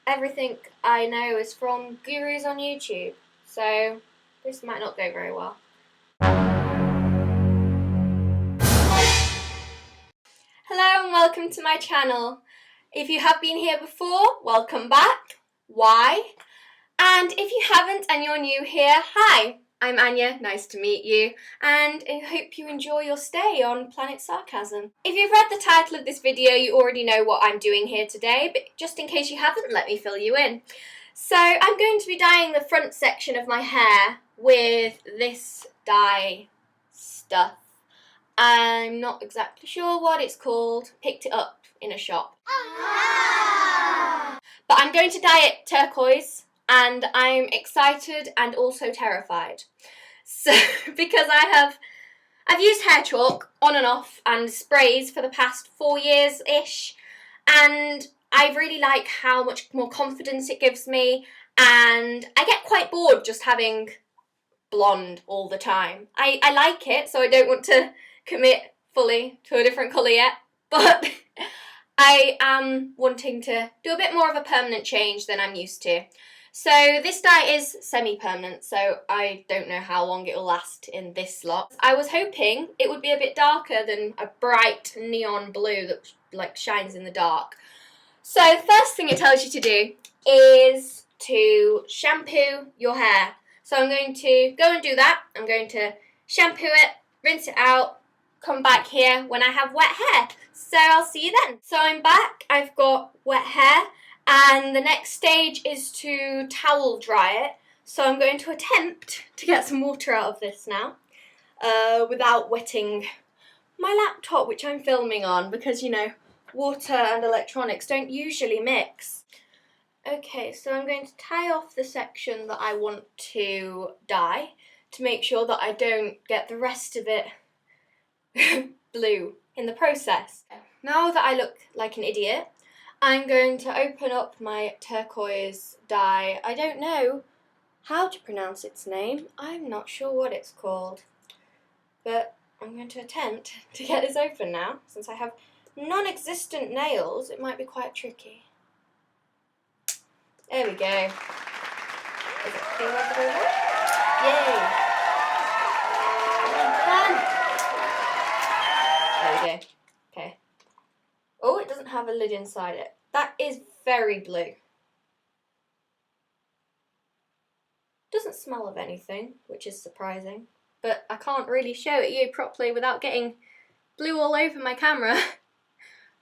everything I know is from gurus on YouTube, so this might not go very well. Hello and welcome to my channel. If you have been here before, welcome back. Why? And if you haven't and you're new here, hi, I'm Anya, nice to meet you, and I hope you enjoy your stay on Planet Sarcasm. If you've read the title of this video, you already know what I'm doing here today, but just in case you haven't, let me fill you in. So I'm going to be dyeing the front section of my hair with this dye stuff. I'm not exactly sure what it's called, picked it up in a shop. But I'm going to dye it turquoise, and I'm excited and also terrified. So, because I've used hair chalk on and off and sprays for the past 4 years-ish, and I really like how much more confidence it gives me, and I get quite bored just having blonde all the time. I like it, so I don't want to commit fully to a different colour yet, but I am wanting to do a bit more of a permanent change than I'm used to. So this dye is semi-permanent, so I don't know how long it will last in this slot. I was hoping it would be a bit darker than a bright neon blue that like shines in the dark. So first thing it tells you to do is to shampoo your hair. So I'm going to go and do that. I'm going to shampoo it, rinse it out, come back here when I have wet hair. So I'll see you then. So I'm back, I've got wet hair, and the next stage is to towel dry it. So I'm going to attempt to get some water out of this now, without wetting my laptop, which I'm filming on, because, you know, water and electronics don't usually mix. Okay, so I'm going to tie off the section that I want to dye to make sure that I don't get the rest of it blue in the process. Now that I look like an idiot, I'm going to open up my turquoise dye. I don't know how to pronounce its name. I'm not sure what it's called. But I'm going to attempt to get this open now. Since I have non-existent nails, it might be quite tricky. There we go. Is it clear over there? Yay! Done! There we go. Okay. Oh, it doesn't have a lid inside it. That is very blue. Doesn't smell of anything, which is surprising. But I can't really show it you properly without getting blue all over my camera.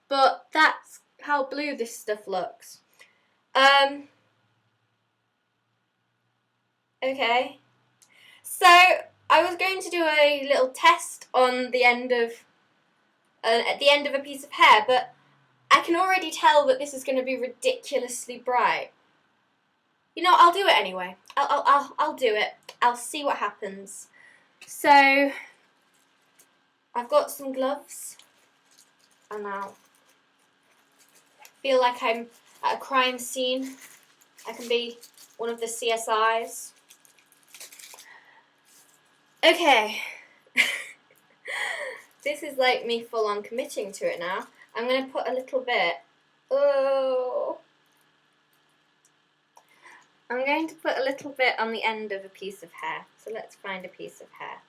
But that's how blue this stuff looks. Okay. So I was going to do a little test on the end of at the end of a piece of hair, but I can already tell that this is going to be ridiculously bright. You know, I'll do it anyway. I'll do it. I'll see what happens. So I've got some gloves, and I'll feel like I'm at a crime scene. I can be one of the CSIs. Okay. This is like me full on committing to it now. I'm going to put a little bit. Oh. I'm going to put a little bit on the end of a piece of hair. So let's find a piece of hair.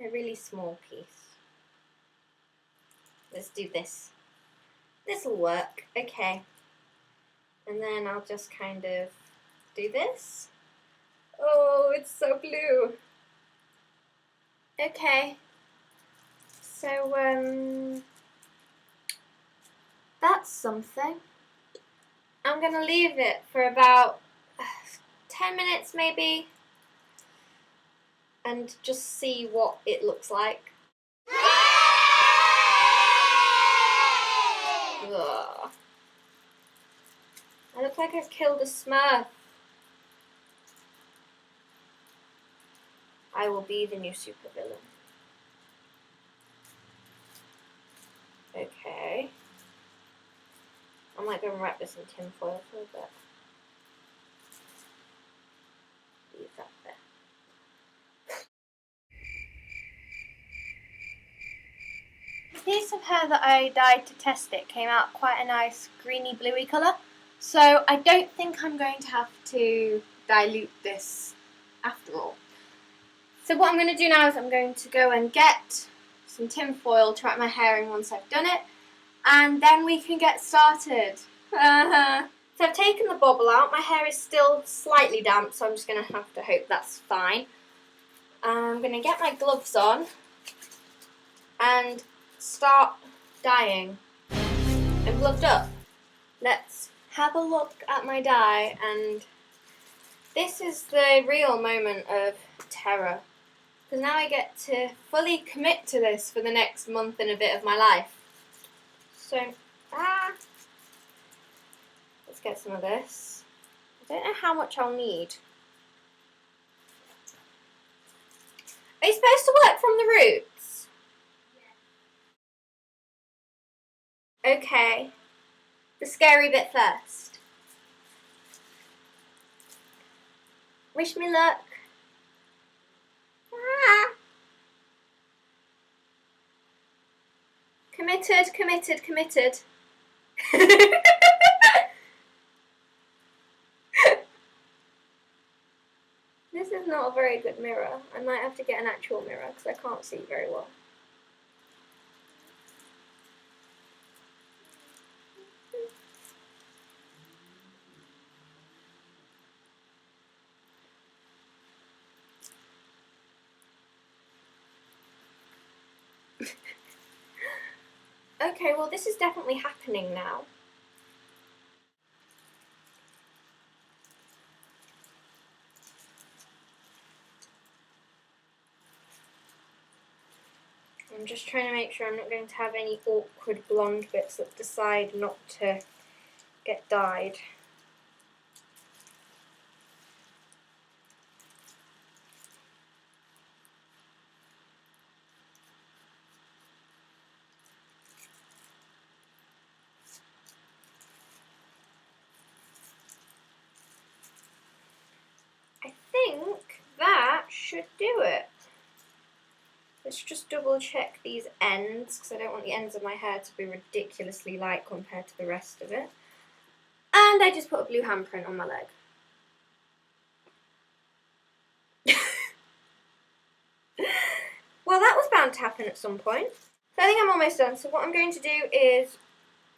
A really small piece. Let's do this. This'll work. Okay. And then I'll just kind of do this. Oh, it's so blue. Okay. So, that's something. I'm gonna leave it for about 10 minutes maybe, and just see what it looks like. Ugh. I look like I've killed a Smurf. I will be the new supervillain. Okay. I might go and wrap this in tin foil for a bit. Leave that there. A piece of hair that I dyed to test it came out quite a nice greeny bluey colour, so I don't think I'm going to have to dilute this after all. So what I'm going to do now is I'm going to go and get some tin foil to wrap my hair in once I've done it, and then we can get started. So I've taken the bobble out. My hair is still slightly damp, so I'm just going to have to hope that's fine. I'm going to get my gloves on and start dyeing. I'm gloved up. Let's have a look at my dye, and this is the real moment of terror, because now I get to fully commit to this for the next month and a bit of my life. So, let's get some of this. I don't know how much I'll need. Are you supposed to work from the roots? Yeah. Okay. The scary bit first. Wish me luck. Committed, committed, committed. This is not a very good mirror. I might have to get an actual mirror because I can't see very well. Okay, well this is definitely happening now. I'm just trying to make sure I'm not going to have any awkward blonde bits that decide not to get dyed. I think that should do it. Let's just double check these ends, because I don't want the ends of my hair to be ridiculously light compared to the rest of it. And I just put a blue handprint on my leg. Well, that was bound to happen at some point. So I think I'm almost done. So what I'm going to do is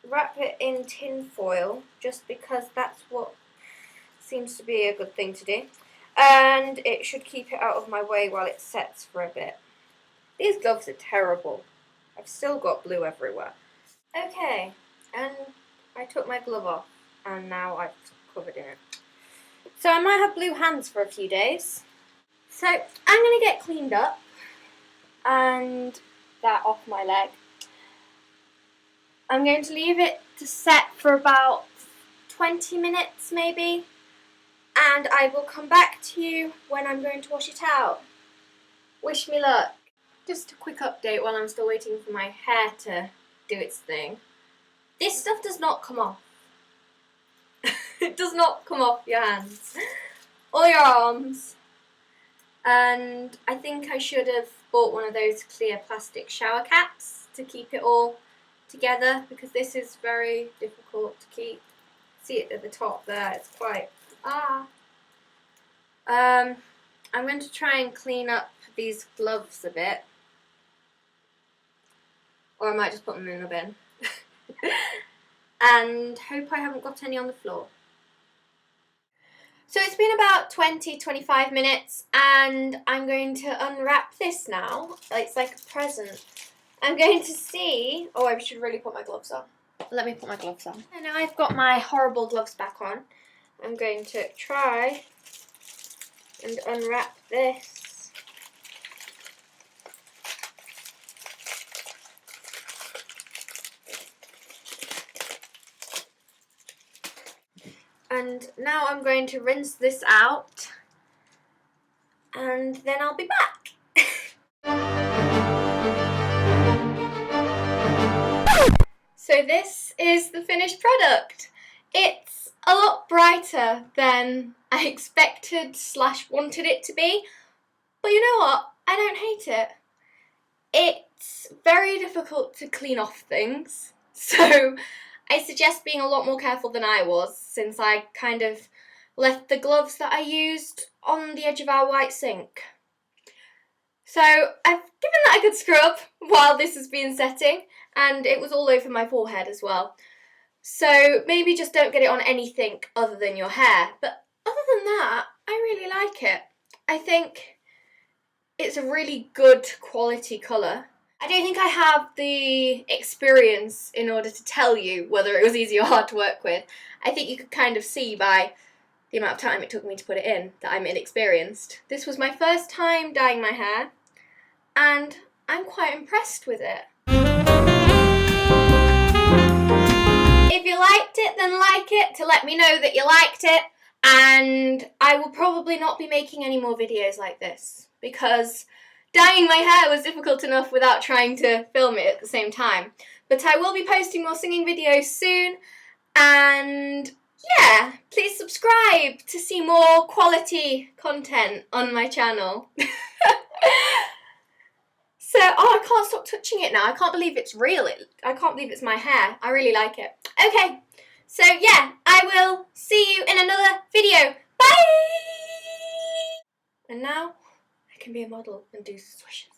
wrap it in tin foil, just because that's what seems to be a good thing to do. And it should keep it out of my way while it sets for a bit. These gloves are terrible. I've still got blue everywhere. Okay, and I took my glove off, and now I've covered in it. So I might have blue hands for a few days. So I'm going to get cleaned up, and that off my leg. I'm going to leave it to set for about 20 minutes maybe, and I will come back to you when I'm going to wash it out. Wish me luck. Just a quick update while I'm still waiting for my hair to do its thing. This stuff does not come off. It does not come off your hands or your arms. And I think I should have bought one of those clear plastic shower caps to keep it all together, because this is very difficult to keep. See it at the top there, it's quite I'm going to try and clean up these gloves a bit, or I might just put them in the bin. And hope I haven't got any on the floor. So it's been about 20-25 minutes, and I'm going to unwrap this now. It's like a present. I'm going to see... Oh, I should really put my gloves on. Let me put my gloves on. And now I've got my horrible gloves back on. I'm going to try and unwrap this. And now I'm going to rinse this out, and then I'll be back. So this is the finished product. It's a lot brighter than I expected / wanted it to be, but you know what? I don't hate it. It it's very difficult to clean off things. So I suggest being a lot more careful than I was, since I kind of left the gloves that I used on the edge of our white sink. So I've given that a good scrub while this has been setting, and it was all over my forehead as well. So maybe just don't get it on anything other than your hair. But other than that, I really like it. I think it's a really good quality colour. I don't think I have the experience in order to tell you whether it was easy or hard to work with. I think you could kind of see by the amount of time it took me to put it in that I'm inexperienced. This was my first time dyeing my hair, and I'm quite impressed with it. If you liked it, then like it to let me know that you liked it, and I will probably not be making any more videos like this, because dyeing my hair was difficult enough without trying to film it at the same time. But I will be posting more singing videos soon, and yeah, please subscribe to see more quality content on my channel. So, I can't stop touching it now. I can't believe it's real. I can't believe it's my hair. I really like it. Okay, so yeah, I will see you in another video. Bye! And now I can be a model and do swishes.